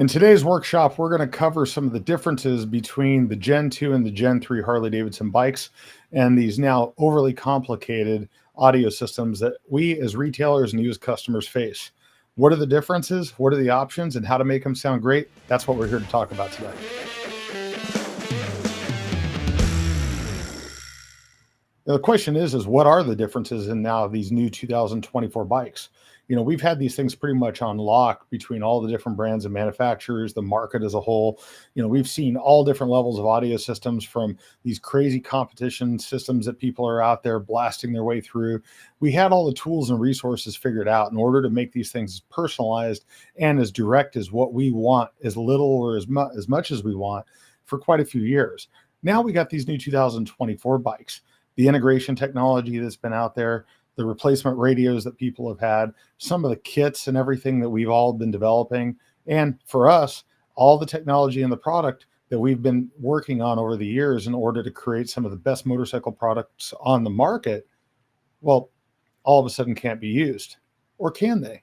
In today's workshop, we're going to cover some of the differences between the Gen 2 and the Gen 3 Harley Davidson bikes and these now overly complicated audio systems that we as retailers and you as customers face. What are the differences? What are the options and how to make them sound great? That's what we're here to talk about today. Now, the question is what are the differences in now these new 2024 bikes? We've had these things pretty much on lock between all the different brands and manufacturers, the market as a whole. We've seen all different levels of audio systems, from these crazy competition systems that people are out there blasting their way through. We had all the tools and resources figured out in order to make these things personalized and as direct as what we want, as little or as much as we want, for quite a few years. Now we got these new 2024 bikes. The integration technology that's been out there, the replacement radios that people have had, some of the kits and everything that we've all been developing, and for us, all the technology and the product that we've been working on over the years in order to create some of the best motorcycle products on the market, well, all of a sudden can't be used. Or can they?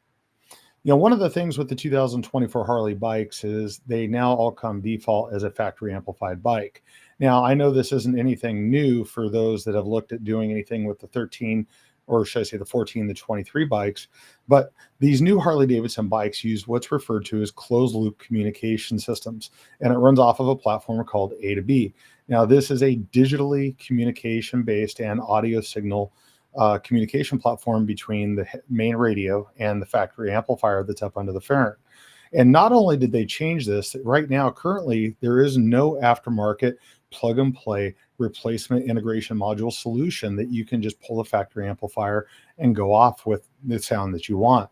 One of the things with the 2024 Harley bikes is they now all come default as a factory amplified bike. Now, I know this isn't anything new for those that have looked at doing anything with the 13, or should I say the 14, the 23 bikes, but these new Harley Davidson bikes use what's referred to as closed loop communication systems, and it runs off of a platform called A2B. Now, this is a digitally communication based and audio signal communication platform between the main radio and the factory amplifier that's up under the fairing. And not only did they change this, right now, currently, there is no aftermarket plug and play replacement integration module solution that you can just pull the factory amplifier and go off with the sound that you want.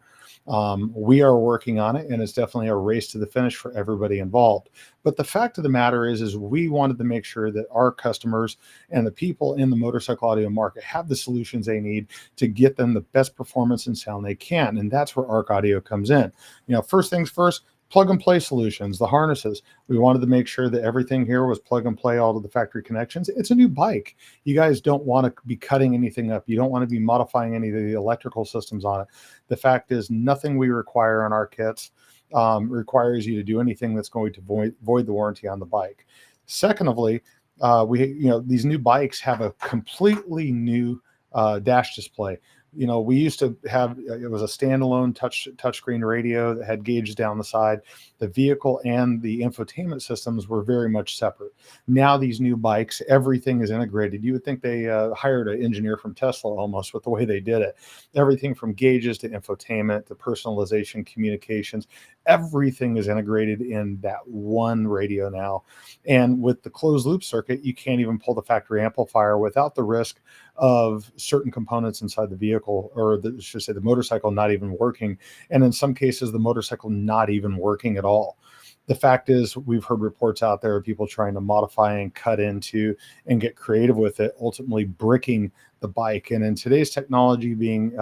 We are working on it, and it's definitely a race to the finish for everybody involved. But the fact of the matter is we wanted to make sure that our customers and the people in the motorcycle audio market have the solutions they need to get them the best performance and sound they can. And that's where Arc Audio comes in. First things first, plug and play solutions, the harnesses. We wanted to make sure that everything here was plug and play, all of the factory connections. It's a new bike. You guys don't want to be cutting anything up. You don't want to be modifying any of the electrical systems on it. The fact is, nothing we require on our kits requires you to do anything that's going to void the warranty on the bike. Secondly, these new bikes have a completely new dash display. We used to have, it was a standalone touchscreen radio that had gauges down the side. The vehicle and the infotainment systems were very much separate. Now these new bikes, everything is integrated. You would think they hired an engineer from Tesla almost with the way they did it. Everything from gauges to infotainment to personalization, communications, everything is integrated in that one radio now. And with the closed loop circuit, you can't even pull the factory amplifier without the risk of certain components inside the vehicle, or the motorcycle, not even working. And in some cases, the motorcycle not even working at all. The fact is, we've heard reports out there of people trying to modify and cut into and get creative with it, ultimately bricking the bike. And in today's technology being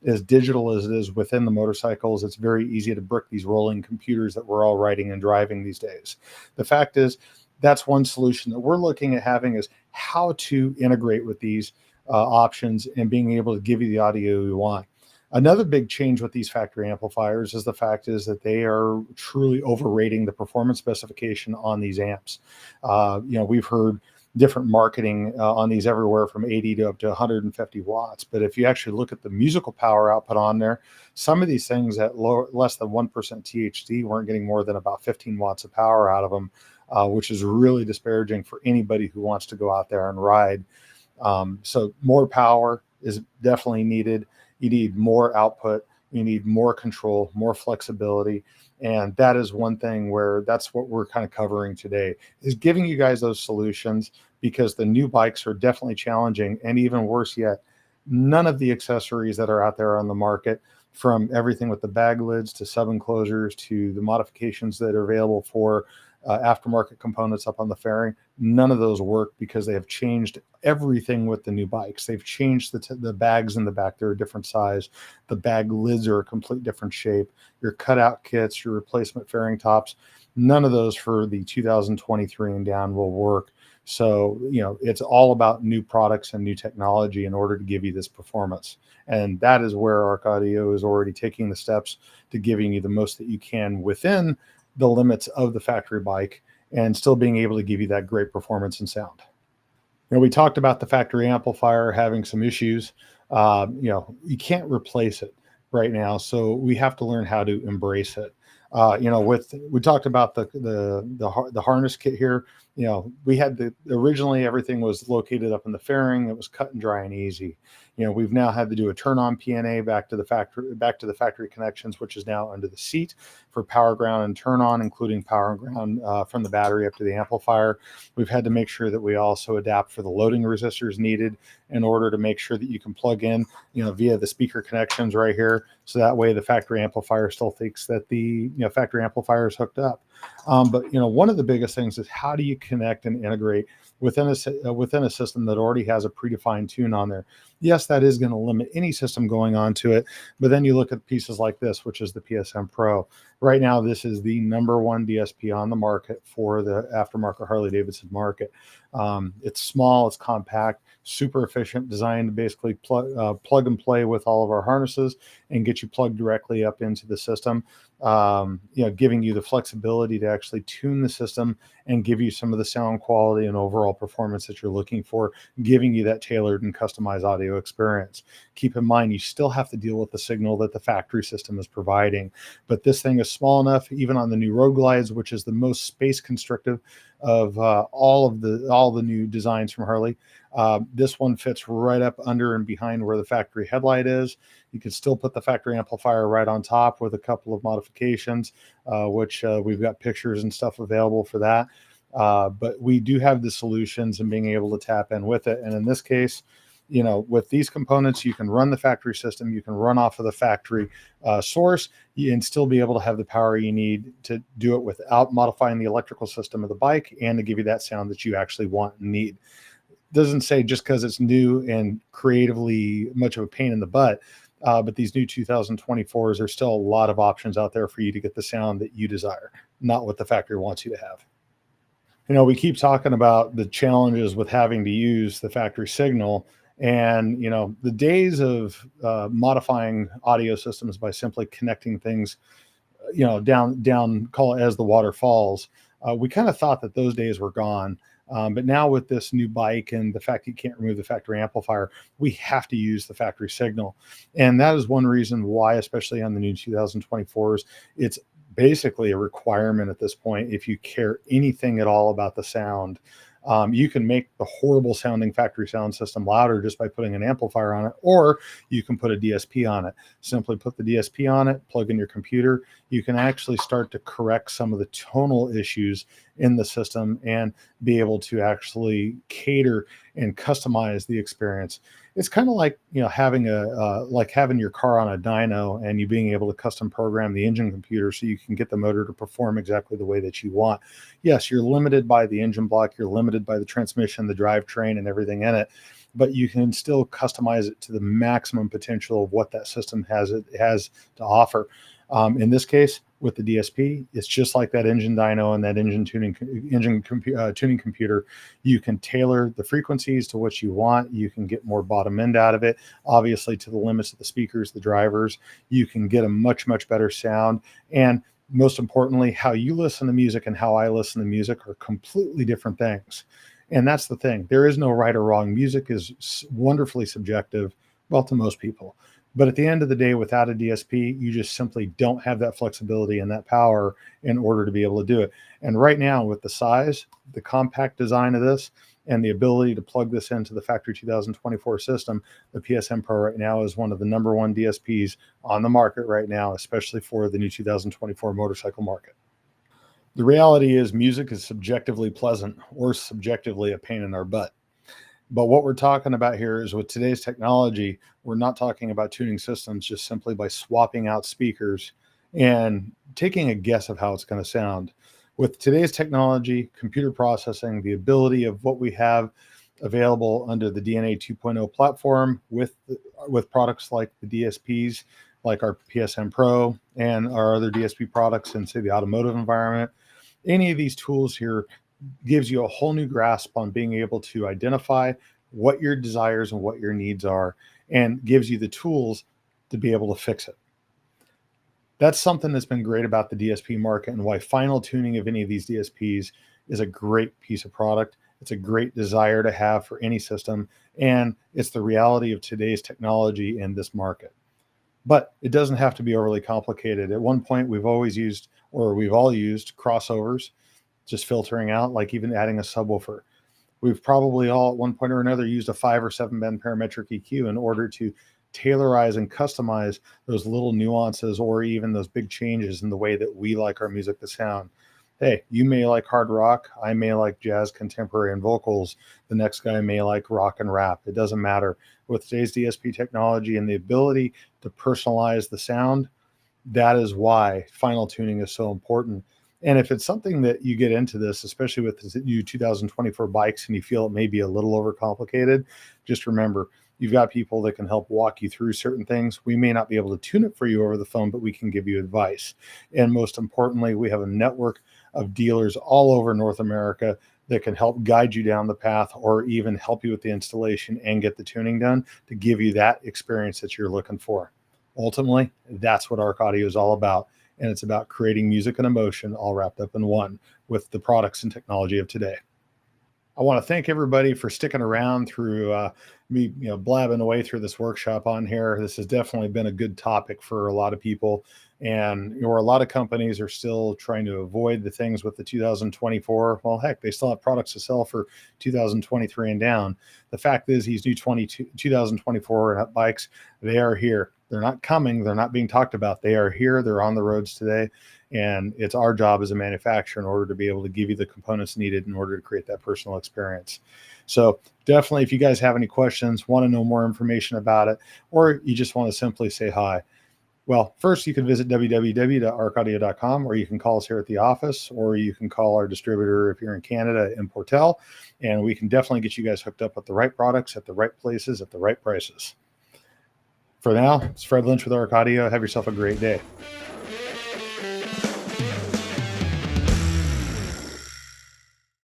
as digital as it is within the motorcycles, it's very easy to brick these rolling computers that we're all riding and driving these days. The fact is, that's one solution that we're looking at having, is how to integrate with these options and being able to give you the audio you want. Another big change with these factory amplifiers is the fact is that they are truly overrating the performance specification on these amps. We've heard different marketing on these everywhere from 80 to up to 150 watts. But if you actually look at the musical power output on there, some of these things at less than 1% THD weren't getting more than about 15 watts of power out of them, which is really disparaging for anybody who wants to go out there and ride. So more power is definitely needed. You need more output. You need more control, more flexibility. And that is one thing where that's what we're kind of covering today, is giving you guys those solutions, because the new bikes are definitely challenging. And even worse yet, none of the accessories that are out there on the market, from everything with the bag lids to sub enclosures to the modifications that are available for aftermarket components up on the fairing, none of those work, because they have changed everything with the new bikes. They've changed the bags in the back. They're a different size. The bag lids are a complete different shape. Your cutout kits, your replacement fairing tops, none of those for the 2023 and down will work. So, it's all about new products and new technology in order to give you this performance. And that is where Arc Audio is already taking the steps to giving you the most that you can within the limits of the factory bike and still being able to give you that great performance and sound. We talked about the factory amplifier having some issues. You can't replace it right now, so we have to learn how to embrace it. We talked about the harness kit here. We had originally everything was located up in the fairing. It was cut and dry and easy. We've now had to do a turn on PNA back to the factory connections, which is now under the seat for power ground and turn on, including power ground from the battery up to the amplifier. We've had to make sure that we also adapt for the loading resistors needed in order to make sure that you can plug in, via the speaker connections right here. So that way the factory amplifier still thinks that the factory amplifier is hooked up. But one of the biggest things is how do you connect and integrate within a system that already has a predefined tune on there. Yes, that is going to limit any system going on to it. But then you look at pieces like this, which is the PSM Pro. Right now, this is the #1 DSP on the market for the aftermarket Harley-Davidson market. It's small, it's compact, super efficient, designed to basically plug and play with all of our harnesses and get you plugged directly up into the system. Giving you the flexibility to actually tune the system and give you some of the sound quality and overall performance that you're looking for, giving you that tailored and customized audio experience. Keep in mind, you still have to deal with the signal that the factory system is providing, but this thing is small enough, even on the new Road Glides, which is the most space constrictive of all the new designs from Harley. This one fits right up under and behind where the factory headlight is. You can still put the factory amplifier right on top with a couple of modifications, which we've got pictures and stuff available for that. But we do have the solutions and being able to tap in with it. And in this case, with these components, you can run the factory system, you can run off of the factory source, and still be able to have the power you need to do it without modifying the electrical system of the bike and to give you that sound that you actually want and need. Doesn't say just because it's new and creatively much of a pain in the butt, but these new 2024s, there's still a lot of options out there for you to get the sound that you desire, not what the factory wants you to have. We keep talking about the challenges with having to use the factory signal, and the days of modifying audio systems by simply connecting things down call it as the water falls, we kind of thought that those days were gone. But now with this new bike and the fact you can't remove the factory amplifier, we have to use the factory signal. And that is one reason why, especially on the new 2024s, it's basically a requirement at this point. If you care anything at all about the sound, you can make the horrible sounding factory sound system louder just by putting an amplifier on it, or you can put a DSP on it. Simply put the DSP on it, plug in your computer. You can actually start to correct some of the tonal issues in the system and be able to actually cater and customize the experience. It's kind of like having having your car on a dyno and you being able to custom program the engine computer so you can get the motor to perform exactly the way that you want. Yes, you're limited by the engine block, you're limited by the transmission, the drivetrain, and everything in it, but you can still customize it to the maximum potential of what that system has to offer. In this case, with the DSP, it's just like that engine dyno and that engine tuning computer. You can tailor the frequencies to what you want. You can get more bottom end out of it, obviously to the limits of the speakers, the drivers. You can get a much, much better sound. And most importantly, how you listen to music and how I listen to music are completely different things. And that's the thing. There is no right or wrong. Music is wonderfully subjective, well, to most people. But at the end of the day, without a DSP, you just simply don't have that flexibility and that power in order to be able to do it. And right now, with the size, the compact design of this, and the ability to plug this into the factory 2024 system, the PSM Pro right now is one of the #1 DSPs on the market right now, especially for the new 2024 motorcycle market. The reality is music is subjectively pleasant or subjectively a pain in our butt. But what we're talking about here is with today's technology, we're not talking about tuning systems just simply by swapping out speakers and taking a guess of how it's going to sound. With today's technology, computer processing, the ability of what we have available under the DNA 2.0 platform with products like the DSPs, like our PSM Pro and our other DSP products in, say, the automotive environment, any of these tools here gives you a whole new grasp on being able to identify what your desires and what your needs are, and gives you the tools to be able to fix it. That's something that's been great about the DSP market, and why final tuning of any of these DSPs is a great piece of product. It's a great desire to have for any system, and it's the reality of today's technology in this market. But it doesn't have to be overly complicated. At one point, we've all used crossovers, just filtering out, like even adding a subwoofer. We've probably all at one point or another used a 5 or 7 band parametric EQ in order to tailorize and customize those little nuances or even those big changes in the way that we like our music to sound. Hey, you may like hard rock, I may like jazz, contemporary, and vocals. The next guy may like rock and rap. It doesn't matter. With today's DSP technology and the ability to personalize the sound, that is why final tuning is so important. And if it's something that you get into this, especially with the new 2024 bikes, and you feel it may be a little overcomplicated, just remember, you've got people that can help walk you through certain things. We may not be able to tune it for you over the phone, but we can give you advice. And most importantly, we have a network of dealers all over North America that can help guide you down the path, or even help you with the installation and get the tuning done to give you that experience that you're looking for. Ultimately, that's what ARC Audio is all about. And it's about creating music and emotion all wrapped up in one with the products and technology of today. I want to thank everybody for sticking around through me, blabbing away through this workshop on here. This has definitely been a good topic for a lot of people, and a lot of companies are still trying to avoid the things with the 2024. Well, heck, they still have products to sell for 2023 and down. The fact is, these new 2024 bikes, they are here. They're not coming. They're not being talked about. They are here. They're on the roads today. And it's our job as a manufacturer in order to be able to give you the components needed in order to create that personal experience. So definitely, if you guys have any questions, want to know more information about it, or you just want to simply say hi, well, first you can visit www.arcaudio.com, or you can call us here at the office, or you can call our distributor if you're in Canada in Portel, and we can definitely get you guys hooked up with the right products at the right places at the right prices. For now, it's Fred Lynch with ARC Audio. Have yourself a great day.